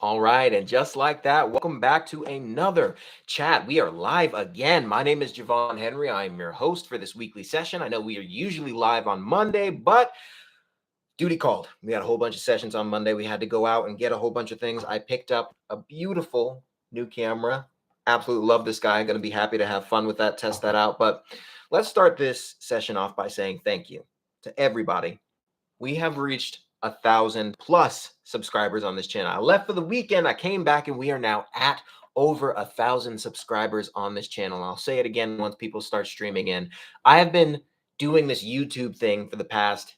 All right, and just like that, welcome back to another chat. We are live again. My name is Javon Henry. I am your host for this weekly session. I know we are usually live on Monday, but duty called. We had a whole bunch of sessions on Monday. We had to go out and get a whole bunch of things. I picked up a beautiful new camera. Absolutely love this guy. Going to be happy to have fun with that, test that out. But let's start this session off by saying thank you to everybody. We have reached 1,000 plus subscribers on this channel. I left for the weekend. I came back and we are now at over 1,000 subscribers on this channel. I'll say it again once people start streaming in. I have been doing this YouTube thing for the past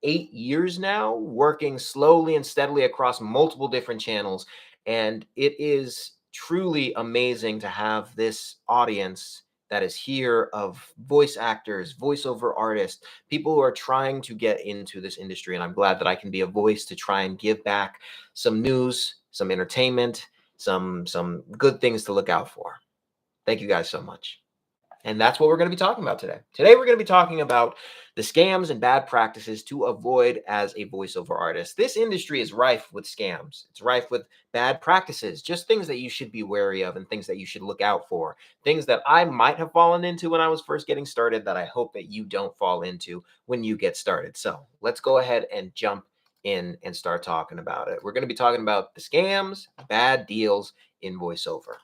8 years now, working slowly and steadily across multiple different channels. And it is truly amazing to have this audience that is here of voice actors, voiceover artists, people who are trying to get into this industry. And I'm glad that I can be a voice to try and give back some news, some entertainment, some good things to look out for. Thank you guys so much. And that's what we're going to be talking about today. Today, we're going to be talking about the scams and bad practices to avoid as a voiceover artist. This industry is rife with scams. It's rife with bad practices, just things that you should be wary of and things that you should look out for. Things that I might have fallen into when I was first getting started that I hope that you don't fall into when you get started. So let's go ahead and jump in and start talking about it. We're going to be talking about the scams, bad deals in voiceover.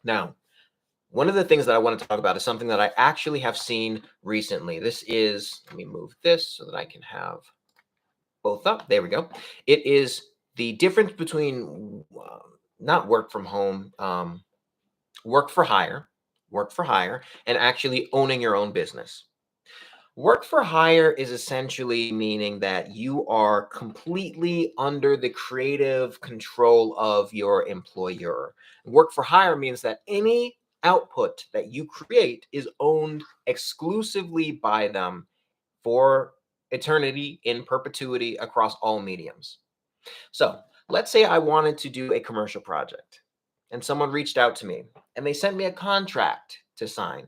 Now, one of the things that I want to talk about is something that I actually have seen recently. This is, let me move this so that I can have both up. There we go. It is the difference between not work from home, work for hire, and actually owning your own business. Work for hire is essentially meaning that you are completely under the creative control of your employer. Work for hire means that any output that you create is owned exclusively by them for eternity in perpetuity across all mediums. So let's say I wanted to do a commercial project and someone reached out to me and they sent me a contract to sign.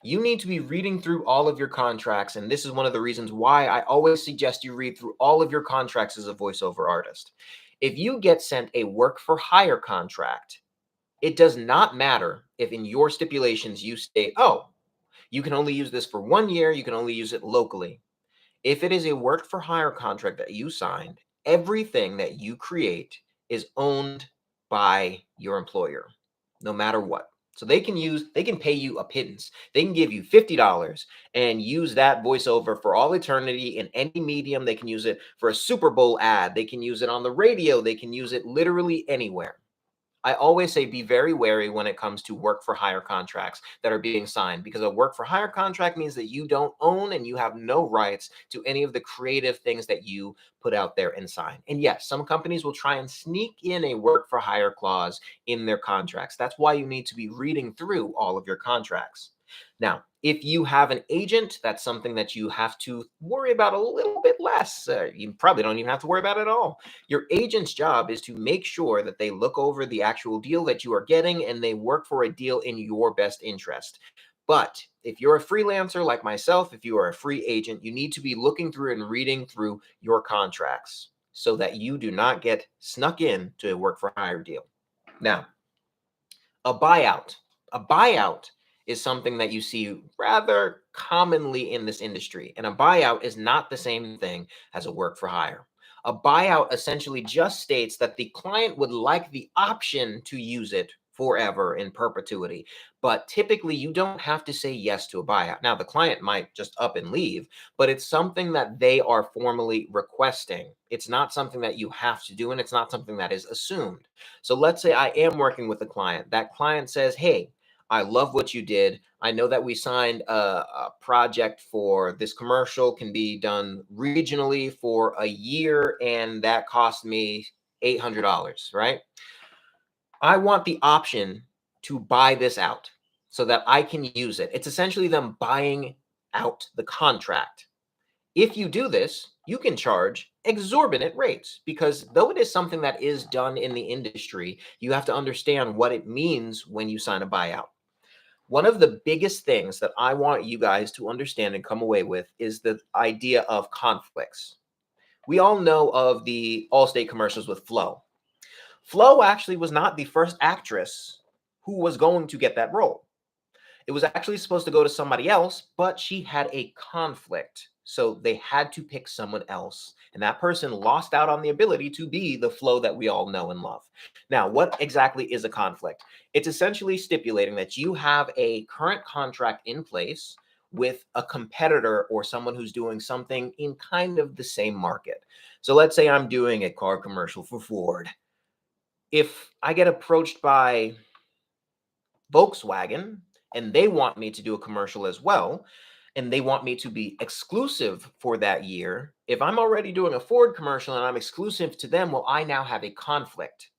You need to be reading through all of your contracts. And this is one of the reasons why I always suggest you read through all of your contracts as a voiceover artist. If you get sent a work for hire contract, it does not matter if in your stipulations you state, oh, you can only use this for 1 year, you can only use it locally. If it is a work for hire contract that you signed, everything that you create is owned by your employer, no matter what. So they can pay you a pittance. They can give you $50 and use that voiceover for all eternity in any medium. They can use it for a Super Bowl ad. They can use it on the radio. They can use it literally anywhere. I always say be very wary when it comes to work for hire contracts that are being signed, because a work for hire contract means that you don't own and you have no rights to any of the creative things that you put out there and sign. And yes, some companies will try and sneak in a work for hire clause in their contracts. That's why you need to be reading through all of your contracts. Now, if you have an agent, that's something that you have to worry about a little bit less. You probably don't even have to worry about it at all. Your agent's job is to make sure that they look over the actual deal that you are getting and they work for a deal in your best interest. But if you're a freelancer like myself, if you are a free agent, you need to be looking through and reading through your contracts so that you do not get snuck in to a work for hire deal. Now, a buyout. A buyout is something that you see rather commonly in this industry. And a buyout is not the same thing as a work for hire. A buyout essentially just states that the client would like the option to use it forever in perpetuity. But typically, you don't have to say yes to a buyout. Now, the client might just up and leave, but it's something that they are formally requesting. It's not something that you have to do, and it's not something that is assumed. So let's say I am working with a client. That client says, hey, I love what you did. I know that we signed a project for this commercial can be done regionally for a year, and that cost me $800, right? I want the option to buy this out so that I can use it. It's essentially them buying out the contract. If you do this, you can charge exorbitant rates, because though it is something that is done in the industry, you have to understand what it means when you sign a buyout. One of the biggest things that I want you guys to understand and come away with is the idea of conflicts. We all know of the Allstate commercials with Flo. Flo actually was not the first actress who was going to get that role. It was actually supposed to go to somebody else, but she had a conflict. So they had to pick someone else. And that person lost out on the ability to be the Flo that we all know and love. Now, what exactly is a conflict? It's essentially stipulating that you have a current contract in place with a competitor or someone who's doing something in kind of the same market. So let's say I'm doing a car commercial for Ford. If I get approached by Volkswagen and they want me to do a commercial as well, and they want me to be exclusive for that year, if I'm already doing a Ford commercial and I'm exclusive to them, well, I now have a conflict.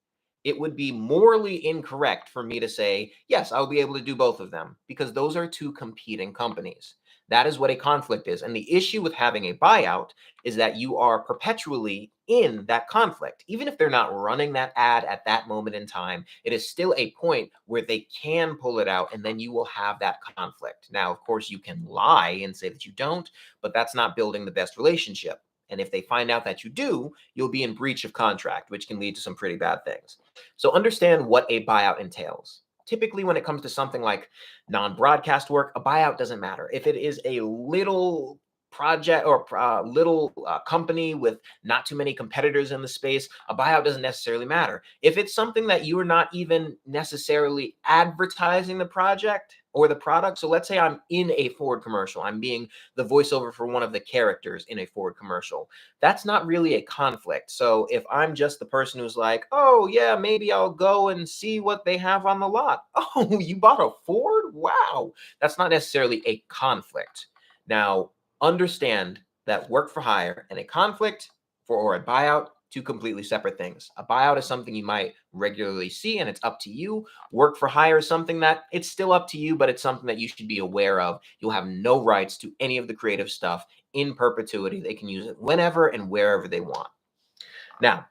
It would be morally incorrect for me to say, yes, I'll be able to do both of them because those are two competing companies. That is what a conflict is. And the issue with having a buyout is that you are perpetually in that conflict. Even if they're not running that ad at that moment in time, it is still a point where they can pull it out and then you will have that conflict. Now, of course, you can lie and say that you don't, but that's not building the best relationship. And if they find out that you do, you'll be in breach of contract, which can lead to some pretty bad things. So understand what a buyout entails. Typically, when it comes to something like non-broadcast work, a buyout doesn't matter. If it is a little project or little company with not too many competitors in the space, a buyout doesn't necessarily matter. If it's something that you are not even necessarily advertising the project or the product, so let's say I'm in a Ford commercial, I'm being the voiceover for one of the characters in a Ford commercial. That's not really a conflict. So if I'm just the person who's like, oh, yeah, maybe I'll go and see what they have on the lot. Oh, you bought a Ford? Wow. That's not necessarily a conflict. Now, understand that work for hire and a conflict or a buyout, two completely separate things. A buyout is something you might regularly see and it's up to you. Work for hire is something that it's still up to you, but it's something that you should be aware of. You'll have no rights to any of the creative stuff in perpetuity. They can use it whenever and wherever they want. Now,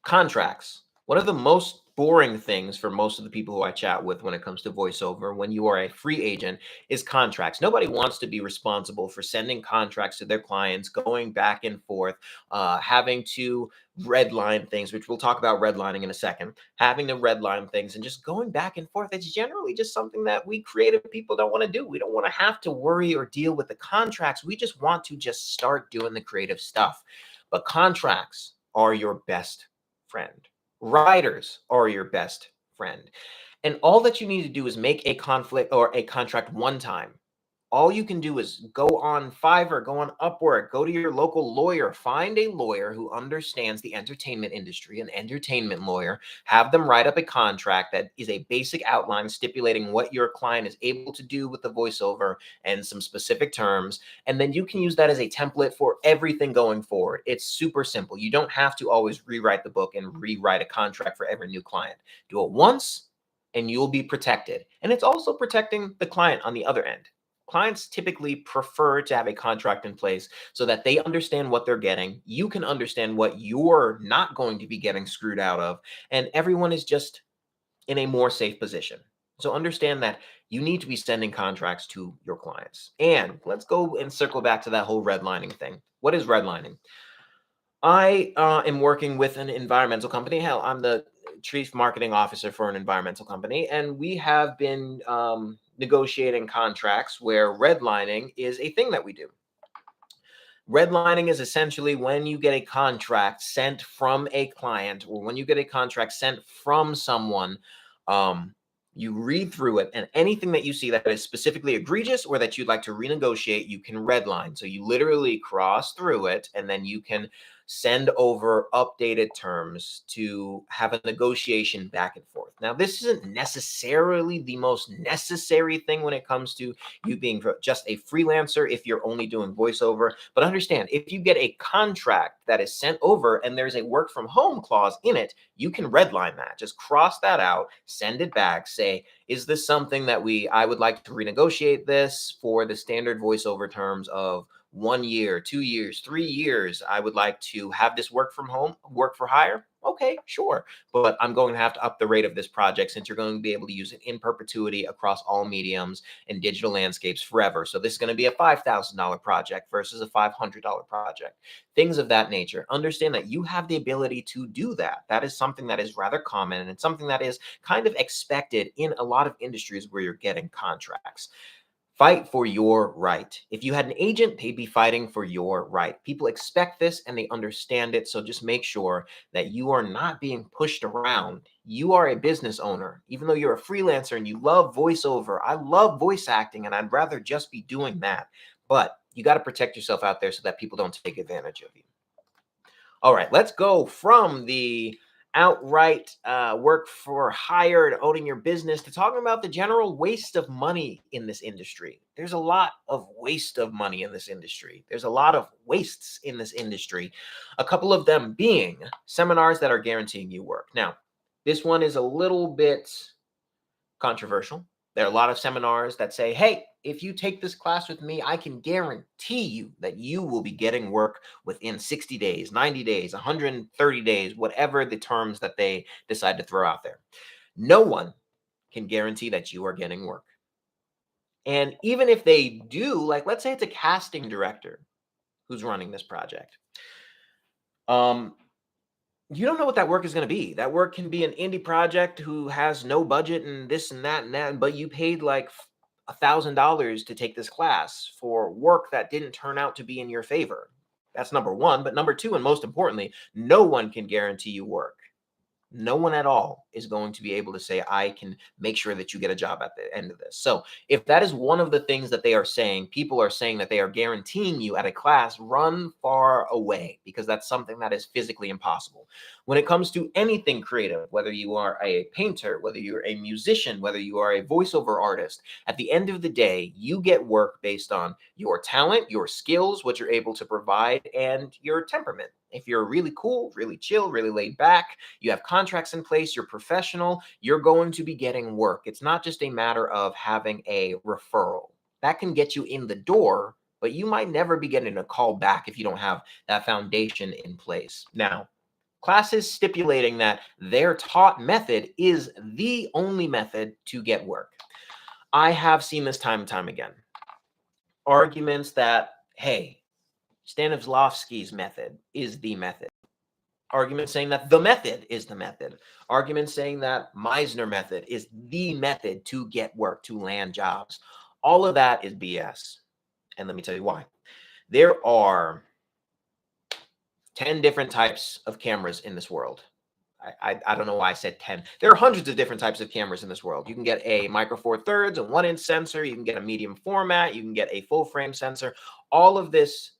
contracts. One of the most boring things for most of the people who I chat with when it comes to voiceover, when you are a free agent, is contracts. Nobody wants to be responsible for sending contracts to their clients, going back and forth, having to redline things, which we'll talk about redlining in a second, having to redline things and just going back and forth. It's generally just something that we creative people don't want to do. We don't want to have to worry or deal with the contracts. We just want to just start doing the creative stuff. But contracts are your best friend. Writers are your best friend. And all that you need to do is make a conflict or a contract one time. All you can do is go on Fiverr, go on Upwork, go to your local lawyer, find a lawyer who understands the entertainment industry, an entertainment lawyer, have them write up a contract that is a basic outline stipulating what your client is able to do with the voiceover and some specific terms. And then you can use that as a template for everything going forward. It's super simple. You don't have to always rewrite the book and rewrite a contract for every new client. Do it once and you'll be protected. And it's also protecting the client on the other end. Clients typically prefer to have a contract in place so that they understand what they're getting. You can understand what you're not going to be getting screwed out of, and everyone is just in a more safe position. So understand that you need to be sending contracts to your clients. And let's go and circle back to that whole redlining thing. What is redlining? I am working with an environmental company. Hell, I'm the chief marketing officer for an environmental company, and we have been negotiating contracts where redlining is a thing that we do. Redlining is essentially when you get a contract sent from a client or when you get a contract sent from someone, um, you read through it and anything that you see that is specifically egregious or that you'd like to renegotiate, you can redline. So you literally cross through it and then you can send over updated terms to have a negotiation back and forth. Now, this isn't necessarily the most necessary thing when it comes to you being just a freelancer if you're only doing voiceover. But understand, if you get a contract that is sent over and there's a work from home clause in it, you can redline that. Just cross that out, send it back, say, is this something that I would like to renegotiate this for the standard voiceover terms of 1 year, 2 years, 3 years. I would like to have this work from home, work for hire. Okay, sure. But I'm going to have to up the rate of this project since you're going to be able to use it in perpetuity across all mediums and digital landscapes forever. So this is going to be a $5,000 project versus a $500 project. Things of that nature. Understand that you have the ability to do that. That is something that is rather common, and it's something that is kind of expected in a lot of industries where you're getting contracts. Fight for your right. If you had an agent, they'd be fighting for your right. People expect this and they understand it. So just make sure that you are not being pushed around. You are a business owner, even though you're a freelancer and you love voiceover. I love voice acting and I'd rather just be doing that. But you got to protect yourself out there so that people don't take advantage of you. All right, let's go from the outright work for hire and owning your business to talking about the general waste of money in this industry. There's a lot of waste of money in this industry. There's a lot of wastes in this industry. A couple of them being seminars that are guaranteeing you work. Now, this one is a little bit controversial. There are a lot of seminars that say, hey, if you take this class with me, I can guarantee you that you will be getting work within 60 days, 90 days, 130 days, whatever the terms that they decide to throw out there. No one can guarantee that you are getting work. And even if they do, like let's say it's a casting director who's running this project. You don't know what that work is going to be. That work can be an indie project who has no budget and this and that, but you paid like $1,000 to take this class for work that didn't turn out to be in your favor. That's number one. But number two, and most importantly, no one can guarantee you work. No one at all is going to be able to say, I can make sure that you get a job at the end of this. So if that is one of the things that they are saying, people are saying that they are guaranteeing you at a class, run far away because that's something that is physically impossible. When it comes to anything creative, whether you are a painter, whether you're a musician, whether you are a voiceover artist, at the end of the day, you get work based on your talent, your skills, what you're able to provide, and your temperament. If you're really cool, really chill, really laid back, you have contracts in place, you're professional, you're going to be getting work. It's not just a matter of having a referral. That can get you in the door, but you might never be getting a call back if you don't have that foundation in place. Now, classes stipulating that their taught method is the only method to get work. I have seen this time and time again. Arguments that, hey, Stanislavski's method is the method. Arguments saying that the method is the method. Arguments saying that Meisner method is the method to get work, to land jobs. All of that is BS. And let me tell you why. There are 10 different types of cameras in this world. I don't know why I said 10. There are hundreds of different types of cameras in this world. You can get a micro four thirds, a 1-inch sensor. You can get a medium format. You can get a full frame sensor. All of this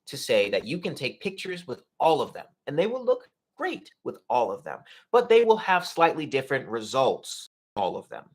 to say that you can take pictures with all of them and they will look great with all of them, but they will have slightly different results, all of them.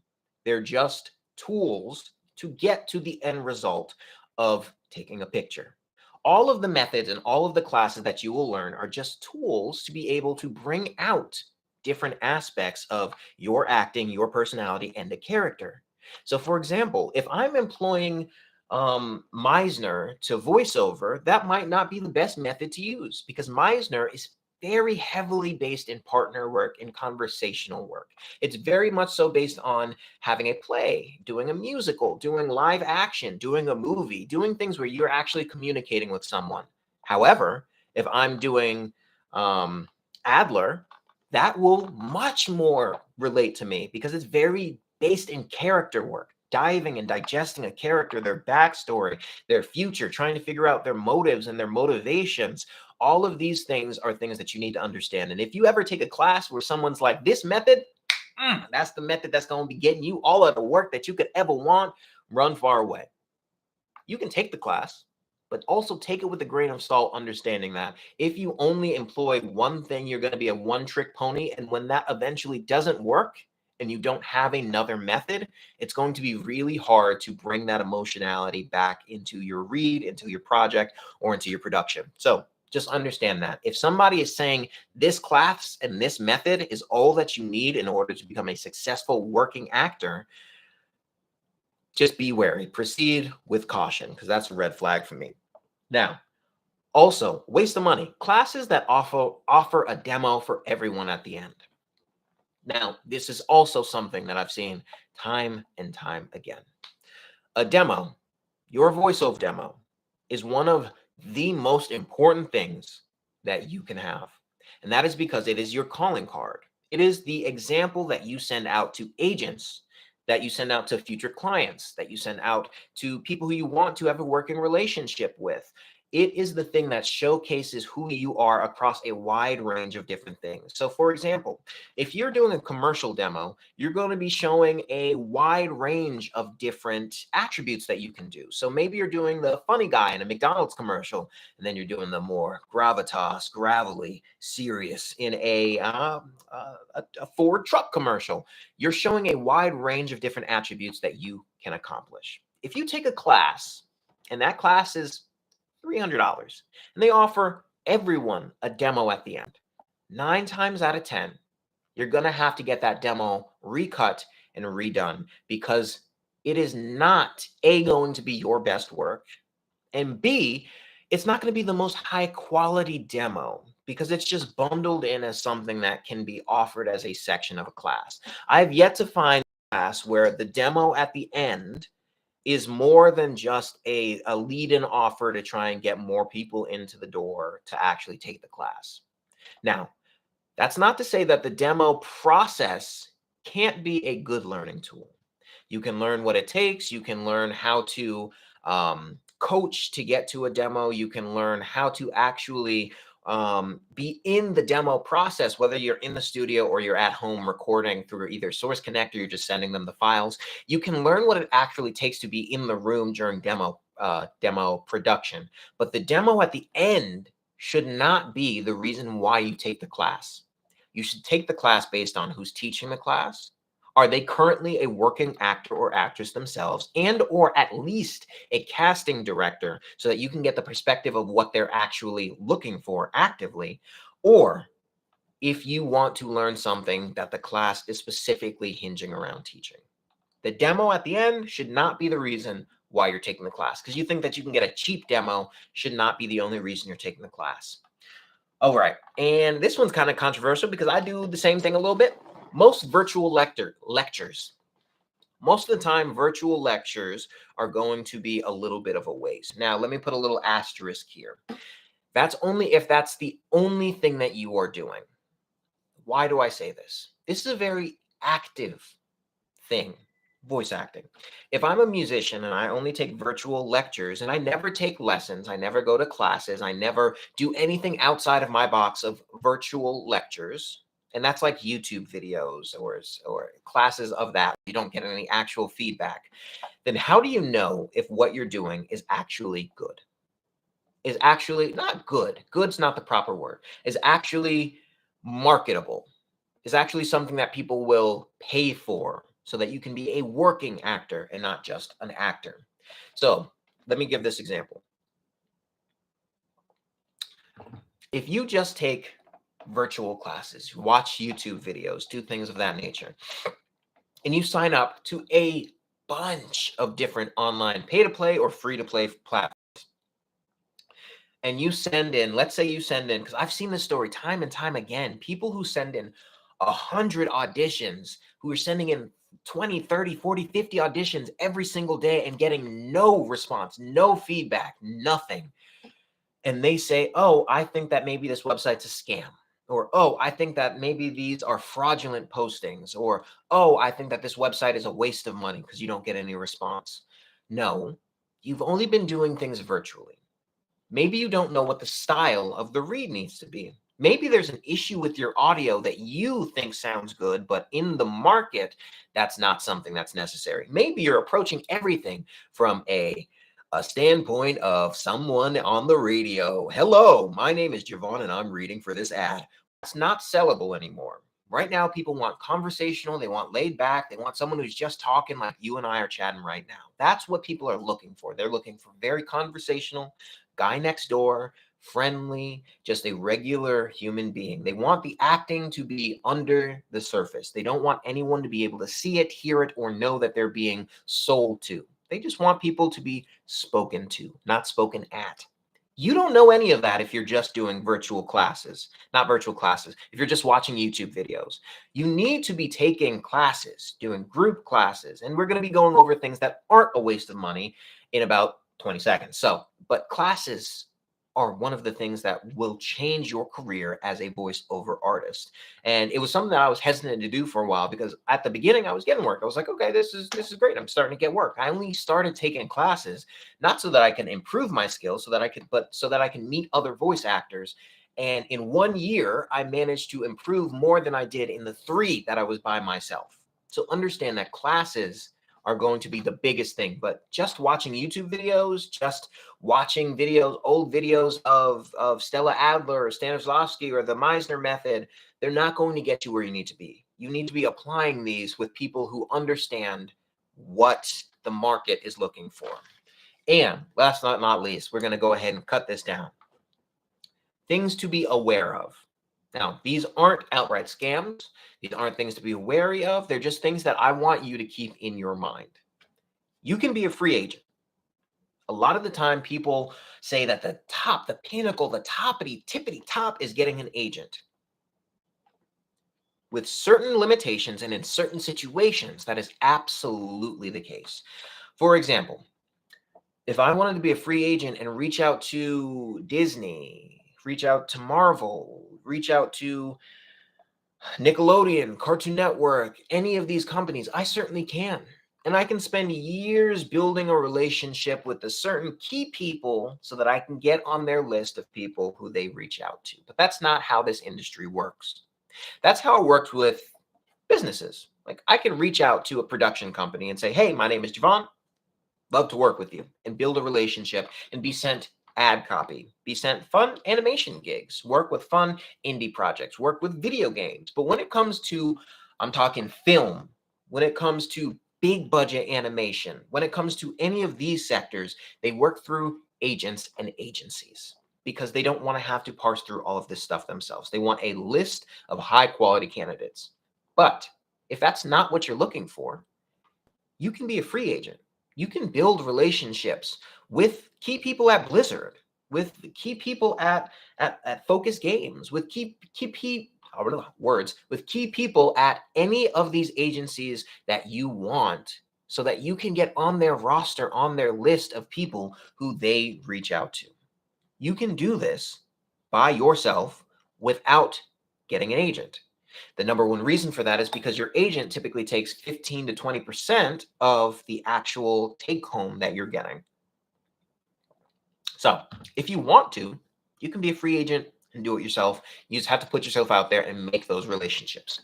They're just tools to get to the end result of taking a picture. All of the methods and all of the classes that you will learn are just tools to be able to bring out different aspects of your acting, your personality, and the character. So, for example, if I'm employing Meisner to voiceover, that might not be the best method to use because Meisner is very heavily based in partner work and conversational work. It's very much so based on having a play, doing a musical, doing live action, doing a movie, doing things where you're actually communicating with someone. However, if I'm doing Adler, that will much more relate to me because it's very based in character work, diving and digesting a character, their backstory, their future, trying to figure out their motives and their motivations. All of these things are things that you need to understand. And if you ever take a class where someone's like, this method, that's the method that's going to be getting you all of the work that you could ever want, run far away. You can take the class, but also take it with a grain of salt, understanding that if you only employ one thing, you're going to be a one-trick pony. And when that eventually doesn't work and you don't have another method, it's going to be really hard to bring that emotionality back into your read, into your project, or into your production. So just understand that. If somebody is saying this class and this method is all that you need in order to become a successful working actor, just be wary. Proceed with caution because that's a red flag for me. Now, Also, waste of money. Classes that offer a demo for everyone at the end. Now, this is also something that I've seen time and time again. A demo, your voiceover demo, is one of the most important things that you can have. And that is because it is your calling card. It is the example that you send out to agents, that you send out to future clients, that you send out to people who you want to have a working relationship with. It is the thing that showcases who you are across a wide range of different things. So, for example, if you're doing a commercial demo, you're going to be showing a wide range of different attributes that you can do. So maybe you're doing the funny guy in a McDonald's commercial, and then you're doing the more gravitas, gravelly, serious in a Ford truck commercial. You're showing a wide range of different attributes that you can accomplish. If you take a class, and that class is $300, and they offer everyone a demo at the end, 9 times out of 10, you're going to have to get that demo recut and redone because it is not A, going to be your best work, and B, it's not going to be the most high quality demo because it's just bundled in as something that can be offered as a section of a class. I've yet to find a class where the demo at the end is more than just a lead-in offer to try and get more people into the door to actually take the class. Now, that's not to say that the demo process can't be a good learning tool. You can learn what it takes. You can learn how to coach to get to a demo. You can learn how to actually be in the demo process, whether you're in the studio or you're at home recording through either Source Connect or you're just sending them the files. You can learn what it actually takes to be in the room during demo production. But the demo at the end should not be the reason why you take the class. You should take the class based on who's teaching the class. Are they currently a working actor or actress themselves, and or at least a casting director, so that you can get the perspective of what they're actually looking for actively? Or if you want to learn something that the class is specifically hinging around teaching. The demo at the end should not be the reason why you're taking the class, because you think that you can get a cheap demo should not be the only reason you're taking the class. All right. And this one's kind of controversial because I do the same thing a little bit. Most virtual lectures, most of the time, virtual lectures are going to be a little bit of a waste. Now, let me put a little asterisk here. That's only if that's the only thing that you are doing. Why do I say this? This is a very active thing, voice acting. If I'm a musician and I only take virtual lectures and I never take lessons, I never go to classes, I never do anything outside of my box of virtual lectures, and that's like YouTube videos or classes of that, you don't get any actual feedback, then how do you know if what you're doing is actually good? Is actually not good. Good's not the proper word. Is actually marketable, is actually something that people will pay for so that you can be a working actor and not just an actor. So let me give this example. If you just take virtual classes, watch YouTube videos, do things of that nature, and you sign up to a bunch of different online pay-to-play or free-to-play platforms, and you send in, let's say you send in, because I've seen this story time and time again, people who send in 100 auditions, who are sending in 20, 30, 40, 50 auditions every single day and getting no response, no feedback, nothing. And they say, oh, I think that maybe this website's a scam. Or, oh, I think that maybe these are fraudulent postings. Or, oh, I think that this website is a waste of money because you don't get any response. No, you've only been doing things virtually. Maybe you don't know what the style of the read needs to be. Maybe there's an issue with your audio that you think sounds good, but in the market, that's not something that's necessary. Maybe you're approaching everything from a standpoint of someone on the radio. Hello, my name is Javon and I'm reading for this ad. It's not sellable anymore. Right now, people want conversational. They want laid back. They want someone who's just talking like you and I are chatting right now. That's what people are looking for. They're looking for very conversational, guy next door, friendly, just a regular human being. They want the acting to be under the surface. They don't want anyone to be able to see it, hear it, or know that they're being sold to. They just want people to be spoken to, not spoken at. You don't know any of that if you're just doing virtual classes, not virtual classes, if you're just watching YouTube videos. You need to be taking classes, doing group classes, and we're going to be going over things that aren't a waste of money in about 20 seconds. But classes are one of the things that will change your career as a voiceover artist. And it was something that I was hesitant to do for a while because at the beginning I was getting work. I was like, okay, this is great. I'm starting to get work. I only started taking classes not so that I can improve my skills, but so that I can meet other voice actors. And in 1 year, I managed to improve more than I did in the 3 that I was by myself. So understand that classes are going to be the biggest thing, but just watching YouTube videos, just watching videos, old videos of Stella Adler or Stanislavski or the Meisner method, they're not going to get you where you need to be. You need to be applying these with people who understand what the market is looking for. And last but not least, we're going to go ahead and cut this down. Things to be aware of. Now, these aren't outright scams. These aren't things to be wary of. They're just things that I want you to keep in your mind. You can be a free agent. A lot of the time, people say that the top, the pinnacle, the toppity, tippity top is getting an agent. With certain limitations and in certain situations, that is absolutely the case. For example, if I wanted to be a free agent and reach out to Disney, reach out to Marvel, reach out to Nickelodeon, Cartoon Network, any of these companies, I certainly can. And I can spend years building a relationship with the certain key people so that I can get on their list of people who they reach out to. But that's not how this industry works. That's how it works with businesses. Like I can reach out to a production company and say, hey, my name is Javon. Love to work with you and build a relationship and be sent ad copy, be sent fun animation gigs, work with fun indie projects, work with video games. But when it comes to, I'm talking film, when it comes to big budget animation, when it comes to any of these sectors, they work through agents and agencies because they don't want to have to parse through all of this stuff themselves. They want a list of high quality candidates. But if that's not what you're looking for, you can be a free agent. You can build relationships with key people at Blizzard, with key people at Focus Games, with with key people at any of these agencies that you want, so that you can get on their roster, on their list of people who they reach out to. You can do this by yourself without getting an agent. The number one reason for that is because your agent typically takes 15 to 20% of the actual take home that you're getting. So if you want to, you can be a free agent and do it yourself. You just have to put yourself out there and make those relationships.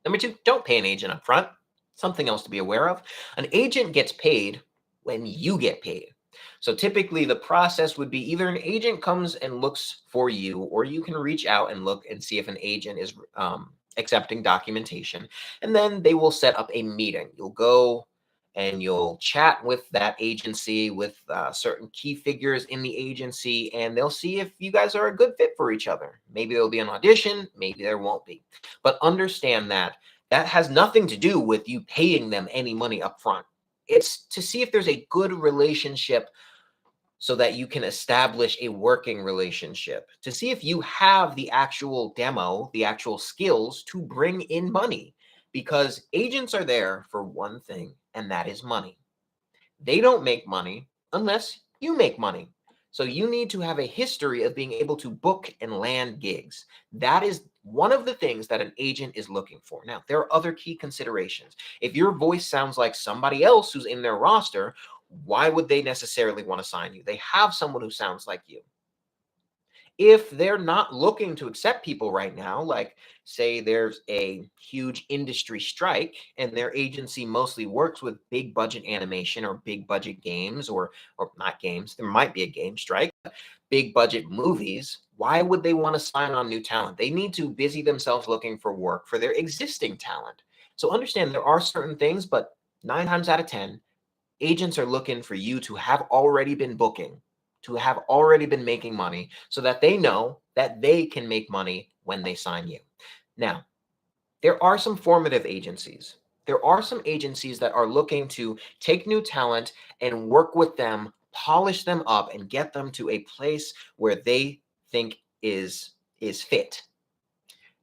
Number 2, don't pay an agent up front. Something else to be aware of. An agent gets paid when you get paid. So typically the process would be either an agent comes and looks for you, or you can reach out and look and see if an agent is accepting documentation, and then they will set up a meeting. You'll go and you'll chat with that agency, with certain key figures in the agency, and they'll see if you guys are a good fit for each other. Maybe there'll be an audition, maybe there won't be. But understand that that has nothing to do with you paying them any money up front. It's to see if there's a good relationship so that you can establish a working relationship, to see if you have the actual demo, the actual skills to bring in money, because agents are there for one thing, and that is money. They don't make money unless you make money. So you need to have a history of being able to book and land gigs. That is one of the things that an agent is looking for. Now, there are other key considerations. If your voice sounds like somebody else who's in their roster, why would they necessarily want to sign you? They have someone who sounds like you. If they're not looking to accept people right now, like say there's a huge industry strike and their agency mostly works with big budget animation or big budget games, or not games, there might be a game strike, big budget movies, why would they want to sign on new talent? They need to busy themselves looking for work for their existing talent. So understand there are certain things, but 9 times out of 10, agents are looking for you to have already been booking, to have already been making money, so that they know that they can make money when they sign you. Now, there are some formative agencies. There are some agencies that are looking to take new talent and work with them polish them up and get them to a place where they think is fit.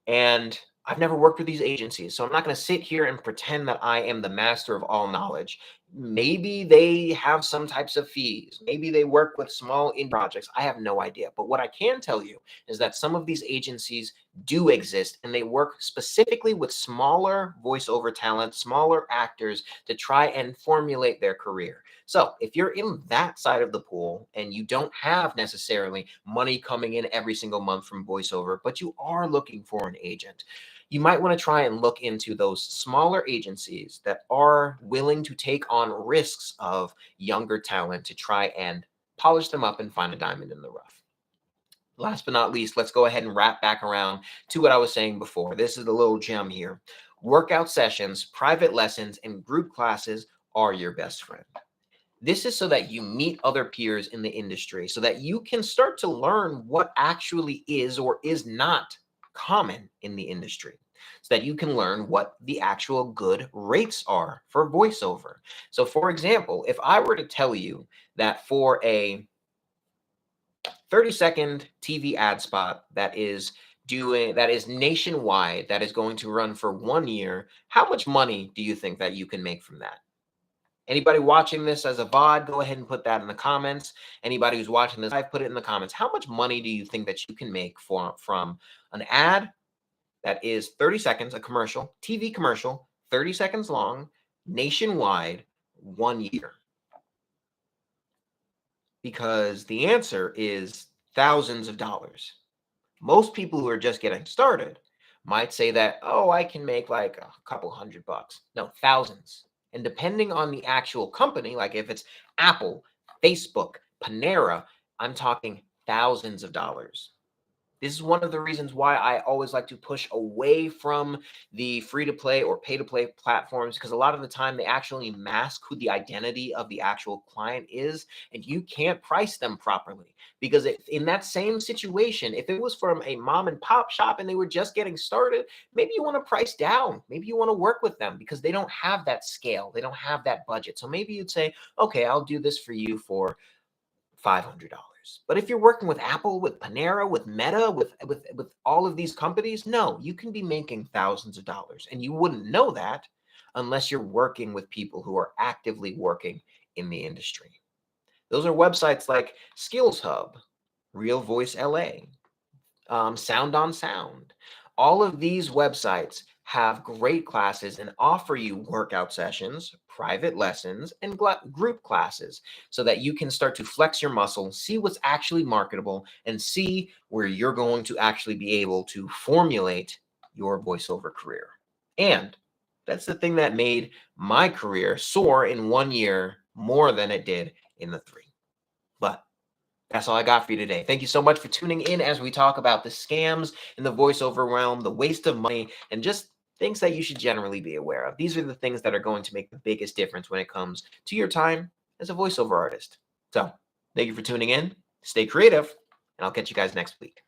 And I've never worked with these agencies, so I'm not going to sit here and pretend that I am the master of all knowledge. Maybe they have some types of fees. Maybe they work with small indie projects. I have no idea. But what I can tell you is that some of these agencies do exist, and they work specifically with smaller voiceover talent, smaller actors to try and formulate their career. So if you're in that side of the pool and you don't have necessarily money coming in every single month from voiceover, but you are looking for an agent, you might want to try and look into those smaller agencies that are willing to take on risks of younger talent to try and polish them up and find a diamond in the rough. Last but not least, let's go ahead and wrap back around to what I was saying before. This is the little gem here. Workout sessions, private lessons, and group classes are your best friend. This is so that you meet other peers in the industry, so that you can start to learn what actually is or is not common in the industry, so that you can learn what the actual good rates are for voiceover. So for example, if I were to tell you that for a 30-second TV ad spot that is nationwide, that is going to run for 1 year, how much money do you think that you can make from that? Anybody watching this as a VOD, go ahead and put that in the comments. Anybody who's watching this live, put it in the comments. How much money do you think that you can make from an ad that is 30 seconds, a commercial, TV commercial, 30 seconds long, nationwide, 1 year? Because the answer is thousands of dollars. Most people who are just getting started might say that, oh, I can make like a couple $100. No, thousands. And depending on the actual company, like if it's Apple, Facebook, Panera, I'm talking thousands of dollars. This is one of the reasons why I always like to push away from the free-to-play or pay-to-play platforms, because a lot of the time they actually mask who the identity of the actual client is, and you can't price them properly. Because if, in that same situation, if it was from a mom and pop shop and they were just getting started, maybe you want to price down. Maybe you want to work with them because they don't have that scale. They don't have that budget. So maybe you'd say, okay, I'll do this for you for $500. But if you're working with Apple, with Panera, with Meta, with all of these companies, no, you can be making thousands of dollars. And you wouldn't know that unless you're working with people who are actively working in the industry. Those are websites like Skills Hub, Real Voice LA, Sound on Sound. All of these websites have great classes and offer you workout sessions, private lessons, and group classes so that you can start to flex your muscle, see what's actually marketable, and see where you're going to actually be able to formulate your voiceover career. And that's the thing that made my career soar in 1 year more than it did in the 3. But that's all I got for you today. Thank you so much for tuning in as we talk about the scams in the voiceover realm, the waste of money, and just things that you should generally be aware of. These are the things that are going to make the biggest difference when it comes to your time as a voiceover artist. So thank you for tuning in. Stay creative, and I'll catch you guys next week.